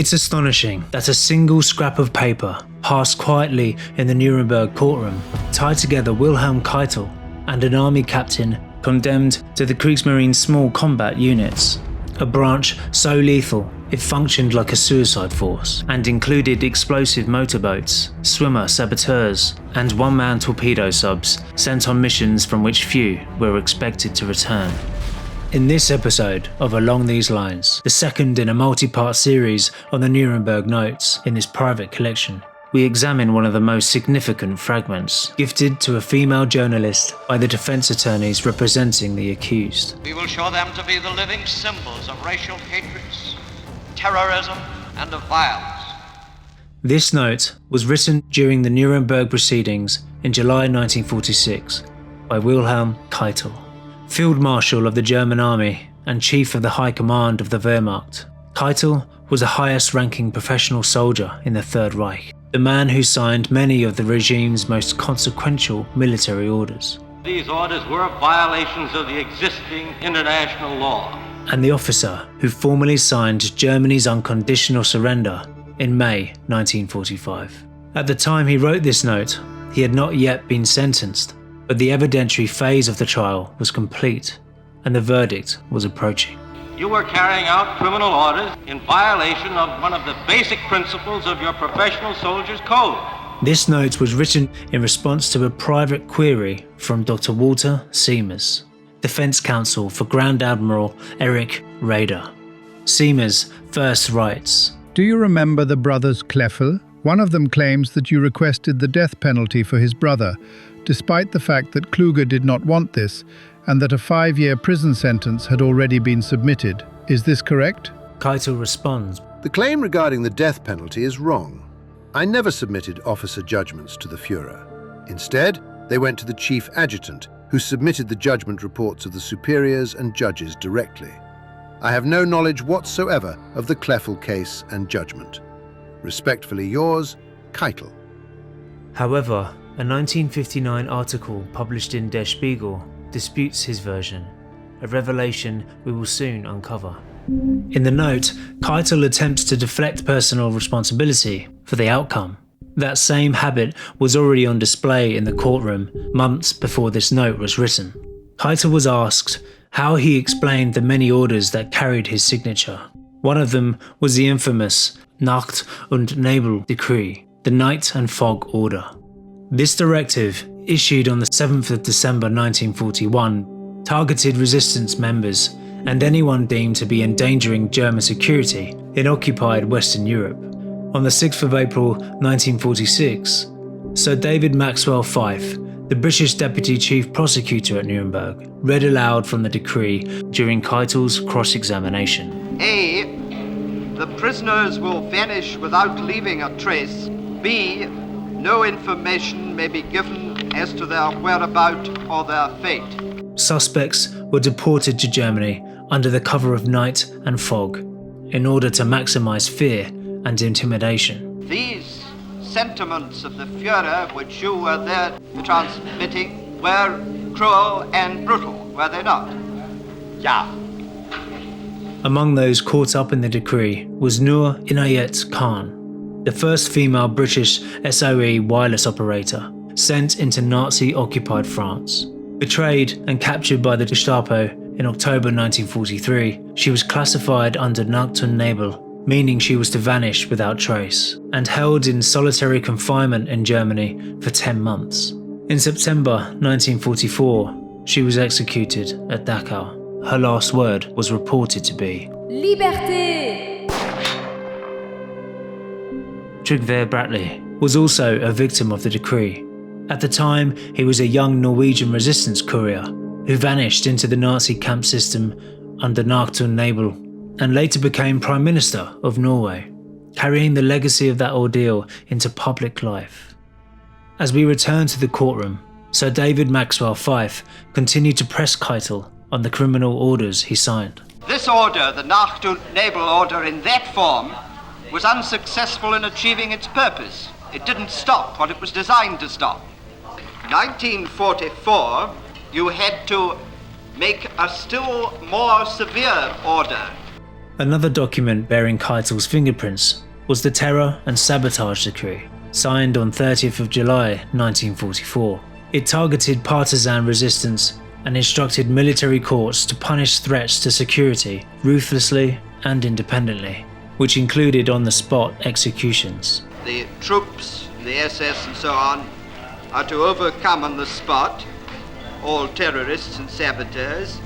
It's astonishing that a single scrap of paper passed quietly in the Nuremberg courtroom tied together Wilhelm Keitel and an army captain condemned to the Kriegsmarine small combat units, a branch so lethal it functioned like a suicide force and included explosive motorboats, swimmer saboteurs, and one-man torpedo subs sent on missions from which few were expected to return. In this episode of Along These Lines, the second in a multi-part series on the Nuremberg notes in this private collection, we examine one of the most significant fragments gifted to a female journalist by the defense attorneys representing the accused. We will show them to be the living symbols of racial hatreds, terrorism, and of violence. This note was written during the Nuremberg proceedings in July 1946 by Wilhelm Keitel, Field Marshal of the German Army and Chief of the High Command of the Wehrmacht. Keitel was the highest-ranking professional soldier in the Third Reich, the man who signed many of the regime's most consequential military orders. These orders were violations of the existing international law. And the officer who formally signed Germany's unconditional surrender in May 1945. At the time he wrote this note, he had not yet been sentenced, but the evidentiary phase of the trial was complete and the verdict was approaching. You were carrying out criminal orders in violation of one of the basic principles of your professional soldier's code. This note was written in response to a private query from Dr. Walter Siemers, Defense Counsel for Grand Admiral Erich Raeder. Siemers first writes, "Do you remember the brothers Kleffel? One of them claims that you requested the death penalty for his brother, despite the fact that Kluge did not want this, and that a 5-year prison sentence had already been submitted. Is this correct?" Keitel responds, "The claim regarding the death penalty is wrong. I never submitted officer judgments to the Führer. Instead, they went to the chief adjutant, who submitted the judgment reports of the superiors and judges directly. I have no knowledge whatsoever of the Kleffel case and judgment. Respectfully yours, Keitel." However, a 1959 article published in Der Spiegel disputes his version, a revelation we will soon uncover. In the note, Keitel attempts to deflect personal responsibility for the outcome. That same habit was already on display in the courtroom months before this note was written. Keitel was asked how he explained the many orders that carried his signature. One of them was the infamous Nacht und Nebel decree, the Night and Fog Order. This directive, issued on the 7th of December 1941, targeted resistance members and anyone deemed to be endangering German security in occupied Western Europe. On the 6th of April 1946, Sir David Maxwell Fyfe, the British Deputy Chief Prosecutor at Nuremberg, read aloud from the decree during Keitel's cross-examination. A. The prisoners will vanish without leaving a trace. B. No information may be given as to their whereabouts or their fate. Suspects were deported to Germany under the cover of night and fog in order to maximize fear and intimidation. These sentiments of the Führer which you were there transmitting were cruel and brutal, were they not? Ja. Among those caught up in the decree was Nur Inayet Khan, the first female British SOE wireless operator sent into Nazi-occupied France. Betrayed and captured by the Gestapo in October 1943, she was classified under Nacht und Nebel, meaning she was to vanish without trace, and held in solitary confinement in Germany for 10 months. In September 1944, she was executed at Dachau. Her last word was reported to be "Liberté!" Trygve Bratteli was also a victim of the decree. At the time, he was a young Norwegian resistance courier who vanished into the Nazi camp system under Nacht und Nebel and later became Prime Minister of Norway, carrying the legacy of that ordeal into public life. As we return to the courtroom, Sir David Maxwell Fyfe continued to press Keitel on the criminal orders he signed. This order, the Nacht und Nebel order in that form, was unsuccessful in achieving its purpose. It didn't stop what it was designed to stop. 1944, you had to make a still more severe order. Another document bearing Keitel's fingerprints was the Terror and Sabotage Decree, signed on 30th of July 1944. It targeted partisan resistance and instructed military courts to punish threats to security ruthlessly and independently, which included on-the-spot executions. The troops, the SS and so on, are to overcome on the spot all terrorists and saboteurs.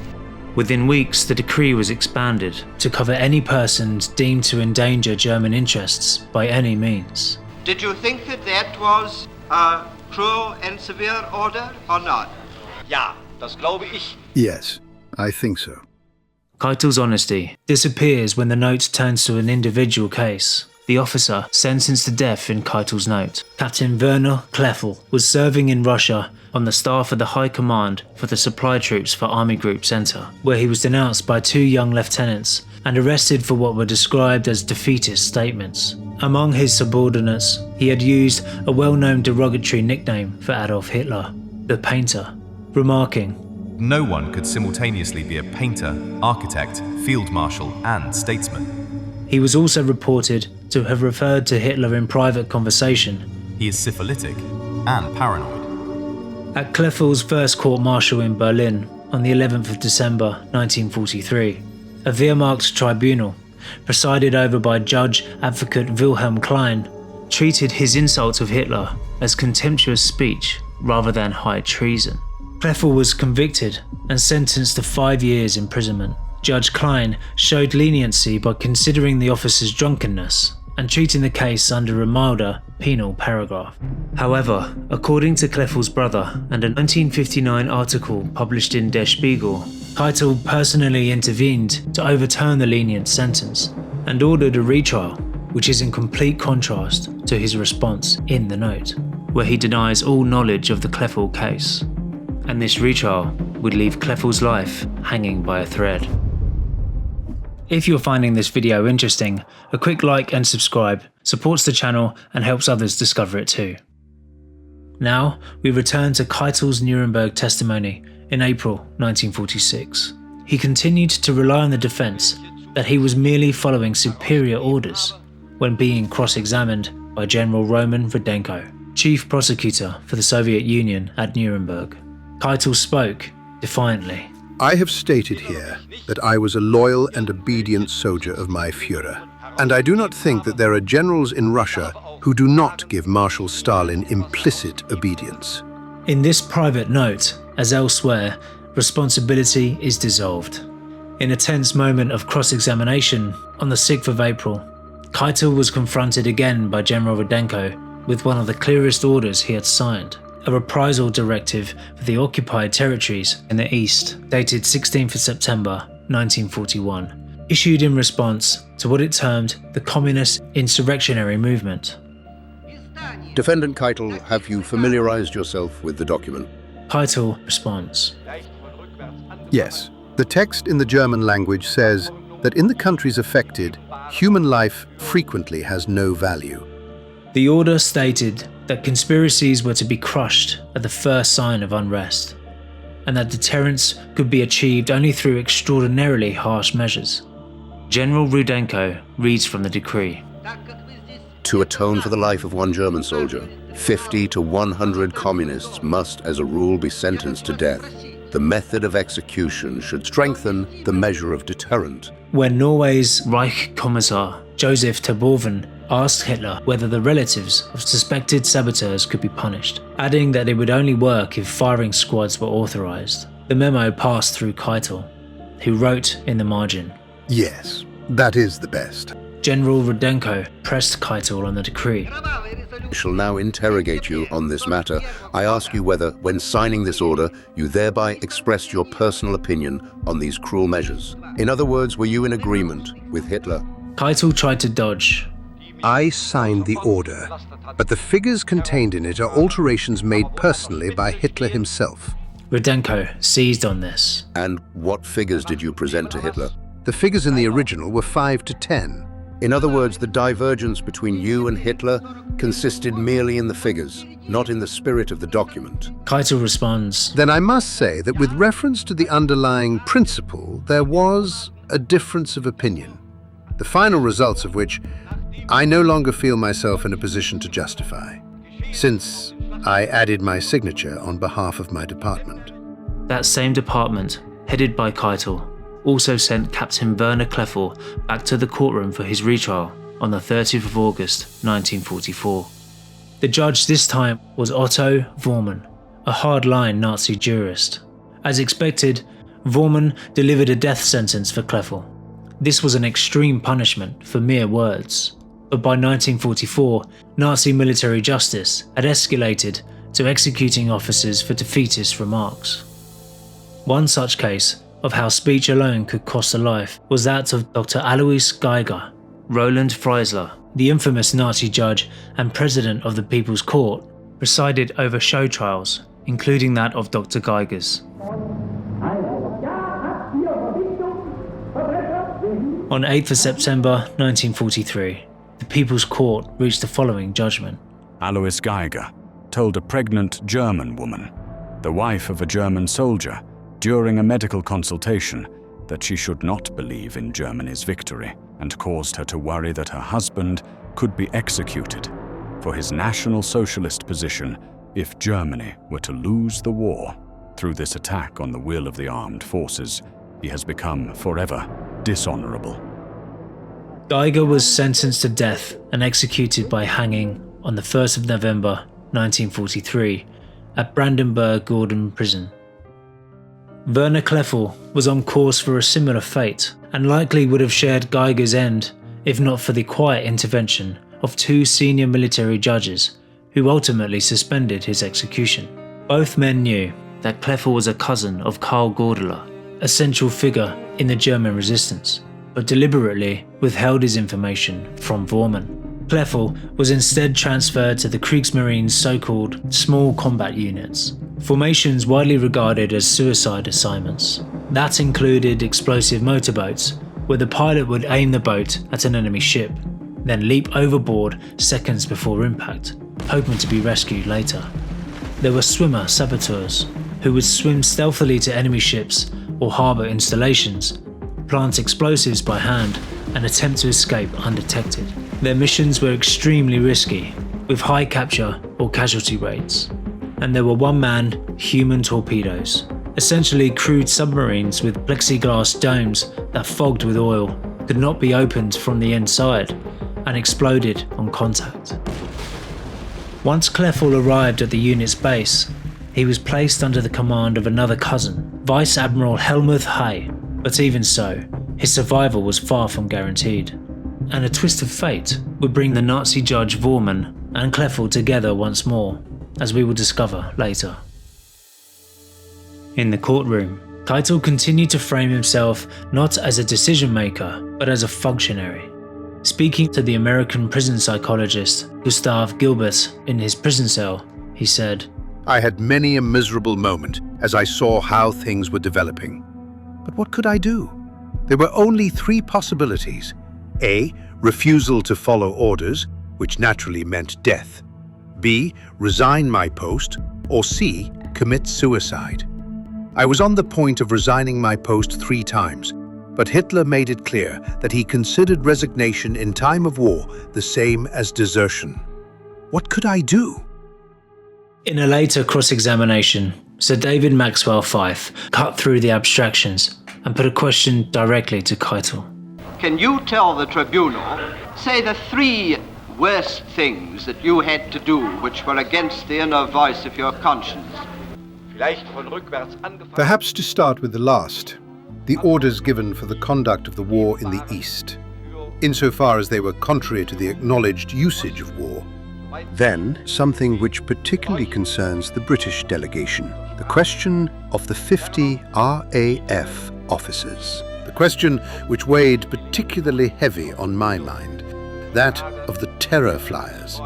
Within weeks, the decree was expanded to cover any persons deemed to endanger German interests by any means. Did you think that that was a cruel and severe order or not? Ja, das glaube ich. Yes, I think so. Keitel's honesty disappears when the note turns to an individual case. The officer sentenced to death in Keitel's note, Captain Werner Kleffel, was serving in Russia on the staff of the High Command for the Supply Troops for Army Group Center, where he was denounced by 2 young lieutenants and arrested for what were described as defeatist statements. Among his subordinates, he had used a well-known derogatory nickname for Adolf Hitler, the Painter, remarking, "No one could simultaneously be a painter, architect, field marshal, and statesman." He was also reported to have referred to Hitler in private conversation. He is syphilitic and paranoid. At Kleffel's first court-martial in Berlin on the 11th of December 1943, a Wehrmacht tribunal, presided over by Judge Advocate Wilhelm Keitel, treated his insults of Hitler as contemptuous speech rather than high treason. Kleffel was convicted and sentenced to 5 years imprisonment. Judge Klein showed leniency by considering the officer's drunkenness and treating the case under a milder penal paragraph. However, according to Kleffel's brother and a 1959 article published in Der Spiegel, Keitel personally intervened to overturn the lenient sentence and ordered a retrial, which is in complete contrast to his response in the note, where he denies all knowledge of the Kleffel case. And this retrial would leave Kleffel's life hanging by a thread. If you're finding this video interesting, a quick like and subscribe supports the channel and helps others discover it too. Now, we return to Keitel's Nuremberg testimony in April 1946. He continued to rely on the defense that he was merely following superior orders when being cross-examined by General Roman Rudenko, chief prosecutor for the Soviet Union at Nuremberg. Keitel spoke defiantly. I have stated here that I was a loyal and obedient soldier of my Führer, and I do not think that there are generals in Russia who do not give Marshal Stalin implicit obedience. In this private note, as elsewhere, responsibility is dissolved. In a tense moment of cross-examination on the 6th of April, Keitel was confronted again by General Rudenko with one of the clearest orders he had signed, a reprisal directive for the occupied territories in the east, dated 16th of September 1941, issued in response to what it termed the communist insurrectionary movement. Defendant Keitel, have you familiarized yourself with the document? Keitel responds. Yes, the text in the German language says that in the countries affected, human life frequently has no value. The order stated that conspiracies were to be crushed at the first sign of unrest, and that deterrence could be achieved only through extraordinarily harsh measures. General Rudenko reads from the decree. To atone for the life of one German soldier, 50 to 100 communists must, as a rule, be sentenced to death. The method of execution should strengthen the measure of deterrent. When Norway's Reich Commissar Joseph Terboven asked Hitler whether the relatives of suspected saboteurs could be punished, adding that it would only work if firing squads were authorized. The memo passed through Keitel, who wrote in the margin, Yes, that is the best. General Rudenko pressed Keitel on the decree. I shall now interrogate you on this matter. I ask you whether, when signing this order, you thereby expressed your personal opinion on these cruel measures. In other words, were you in agreement with Hitler? Keitel tried to dodge. I signed the order, but the figures contained in it are alterations made personally by Hitler himself. Rudenko seized on this. And what figures did you present to Hitler? The figures in the original were 5 to 10. In other words, the divergence between you and Hitler consisted merely in the figures, not in the spirit of the document. Keitel responds. Then I must say that with reference to the underlying principle, there was a difference of opinion. the final results of which I no longer feel myself in a position to justify, since I added my signature on behalf of my department. That same department, headed by Keitel, also sent Captain Werner Kleffel back to the courtroom for his retrial on the 30th of August 1944. The judge this time was Otto Vormann, a hard-line Nazi jurist. As expected, Vormann delivered a death sentence for Kleffel. This was an extreme punishment for mere words, but by 1944, Nazi military justice had escalated to executing officers for defeatist remarks. One such case of how speech alone could cost a life was that of Dr. Alois Geiger. Roland Freisler, the infamous Nazi judge and president of the People's Court, presided over show trials, including that of Dr. Geiger's. On 8th of September 1943, the People's Court reached the following judgment. Alois Geiger told a pregnant German woman, the wife of a German soldier, during a medical consultation, that she should not believe in Germany's victory, and caused her to worry that her husband could be executed for his National Socialist position if Germany were to lose the war. Through this attack on the will of the armed forces, he has become forever dishonorable. Geiger was sentenced to death and executed by hanging on the 1st of November 1943 at Brandenburg-Gordon prison. Werner Kleffel was on course for a similar fate and likely would have shared Geiger's end if not for the quiet intervention of two senior military judges who ultimately suspended his execution. Both men knew that Kleffel was a cousin of Karl Gordeler, a central figure in the German resistance, but deliberately withheld his information from Vormann. Kleffel was instead transferred to the Kriegsmarine's so-called small combat units, formations widely regarded as suicide assignments. That included explosive motorboats, where the pilot would aim the boat at an enemy ship, then leap overboard seconds before impact, hoping to be rescued later. There were swimmer saboteurs, who would swim stealthily to enemy ships or harbour installations, plant explosives by hand, and attempt to escape undetected. Their missions were extremely risky, with high capture or casualty rates. And there were one-man human torpedoes, essentially crude submarines with plexiglass domes that, fogged with oil, could not be opened from the inside and exploded on contact. Once Kleffel arrived at the unit's base, he was placed under the command of another cousin, Vice Admiral Helmuth Hay, but even so, his survival was far from guaranteed. And a twist of fate would bring the Nazi judge Vormann and Kleffel together once more, as we will discover later. In the courtroom, Keitel continued to frame himself not as a decision maker, but as a functionary. Speaking to the American prison psychologist Gustav Gilbert in his prison cell, he said, I had many a miserable moment as I saw how things were developing. But what could I do? There were only three possibilities. A. Refusal to follow orders, which naturally meant death. B. Resign my post. Or C. Commit suicide. I was on the point of resigning my post 3 times, but Hitler made it clear that he considered resignation in time of war the same as desertion. What could I do? In a later cross-examination, Sir David Maxwell Fyfe cut through the abstractions and put a question directly to Keitel. Can you tell the tribunal, say the 3 worst things that you had to do which were against the inner voice of your conscience? Perhaps to start with the last, the orders given for the conduct of the war in the East, insofar as they were contrary to the acknowledged usage of war. Then, something which particularly concerns the British delegation, the question of the 50 RAF officers. The question which weighed particularly heavy on my mind, that of the terror flyers,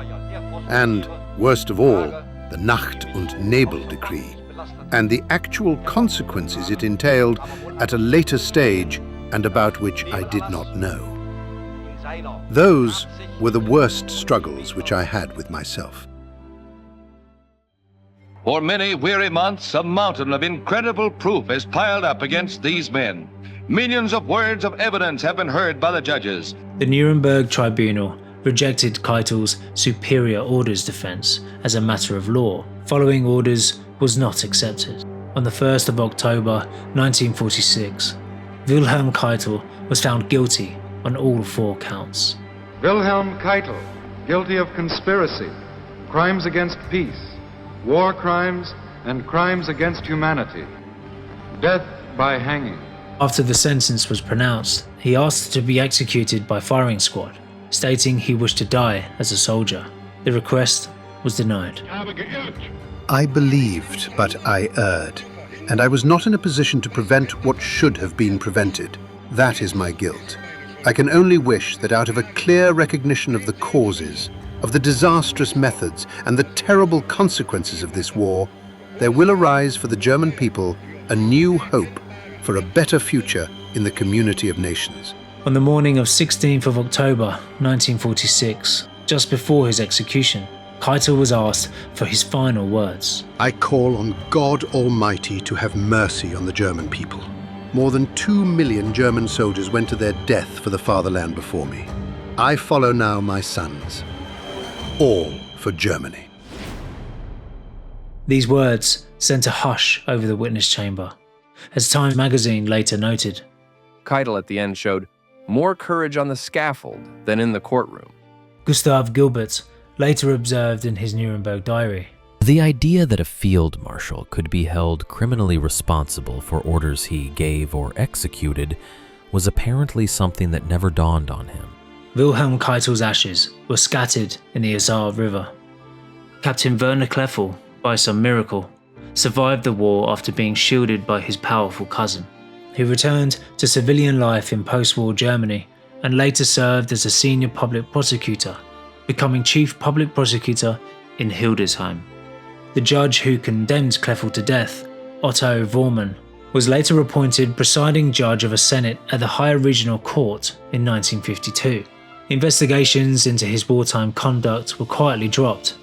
and, worst of all, the Nacht and Nebel decree, and the actual consequences it entailed at a later stage and about which I did not know. Those were the worst struggles which I had with myself. For many weary months, a mountain of incredible proof has piled up against these men. Millions of words of evidence have been heard by the judges. The Nuremberg Tribunal rejected Keitel's superior orders defense as a matter of law. Following orders was not accepted. On the 1st of October 1946, Wilhelm Keitel was found guilty on all 4 counts. Wilhelm Keitel, guilty of conspiracy, crimes against peace, war crimes, and crimes against humanity. Death by hanging. After the sentence was pronounced, he asked to be executed by firing squad, stating he wished to die as a soldier. The request was denied. I believed, but I erred, and I was not in a position to prevent what should have been prevented. That is my guilt. I can only wish that out of a clear recognition of the causes, of the disastrous methods and the terrible consequences of this war, there will arise for the German people a new hope for a better future in the community of nations. On the morning of 16th of October 1946, just before his execution, Keitel was asked for his final words. I call on God Almighty to have mercy on the German people. More than 2 million German soldiers went to their death for the fatherland before me. I follow now my sons. All for Germany. These words sent a hush over the witness chamber. As Time magazine later noted, Keitel at the end showed more courage on the scaffold than in the courtroom. Gustav Gilbert later observed in his Nuremberg diary, the idea that a field marshal could be held criminally responsible for orders he gave or executed was apparently something that never dawned on him. Wilhelm Keitel's ashes were scattered in the Isar River. Captain Werner Kleffel, by some miracle, survived the war after being shielded by his powerful cousin. He returned to civilian life in post-war Germany and later served as a senior public prosecutor, becoming chief public prosecutor in Hildesheim. The judge who condemned Kleffel to death, Otto Vormann, was later appointed presiding judge of a senate at the Higher Regional Court in 1952. Investigations into his wartime conduct were quietly dropped,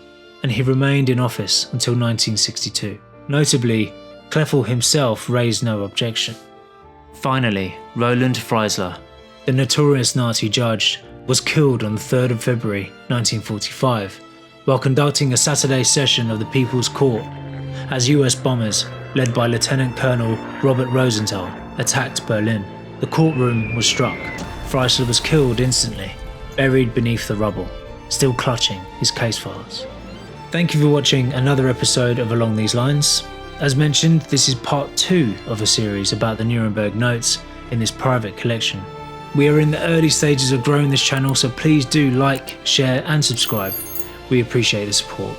and he remained in office until 1962. Notably, Kleffel himself raised no objection. Finally, Roland Freisler, the notorious Nazi judge, was killed on the 3rd of February 1945 while conducting a Saturday session of the People's Court as US bombers, led by Lieutenant Colonel Robert Rosenthal, attacked Berlin. The courtroom was struck. Freisler was killed instantly, buried beneath the rubble, still clutching his case files. Thank you for watching another episode of Along These Lines. As mentioned, this is part 2 of a series about the Nuremberg notes in this private collection. We are in the early stages of growing this channel, so please do like, share and subscribe. We appreciate the support.